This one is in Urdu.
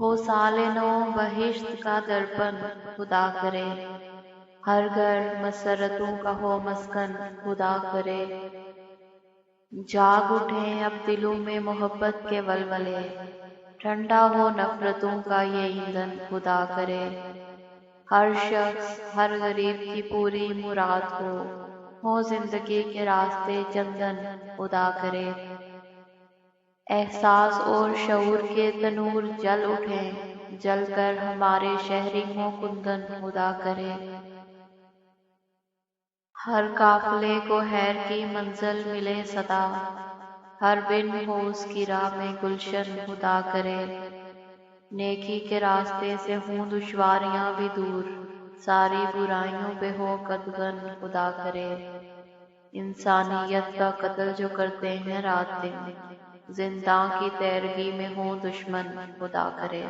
ہو سال نو بہشت کا درپن خدا کرے، ہر گھر مسرتوں کا ہو مسکن خدا کرے۔ جاگ اٹھیں اب دلوں میں محبت کے ولولے، ٹھنڈا ہو نفرتوں کا یہ ایندھن خدا کرے۔ ہر شخص ہر غریب کی پوری مراد ہو زندگی کے راستے چندن خدا کرے۔ احساس اور شعور کے تنور جل اٹھیں، جل کر ہمارے شہری ہوں کندن خدا کرے۔ ہر قافلے کو خیر کی منزل ملے سدا، ہر بن ہو اس کی راہ میں گلشن خدا کرے۔ نیکی کے راستے سے ہوں دشواریاں بھی دور، ساری برائیوں پہ ہو قدغن خدا کرے۔ انسانیت کا قتل جو کرتے ہیں رات دن، زنداں کی تیرگی میں ہوں دشمن خدا کرے۔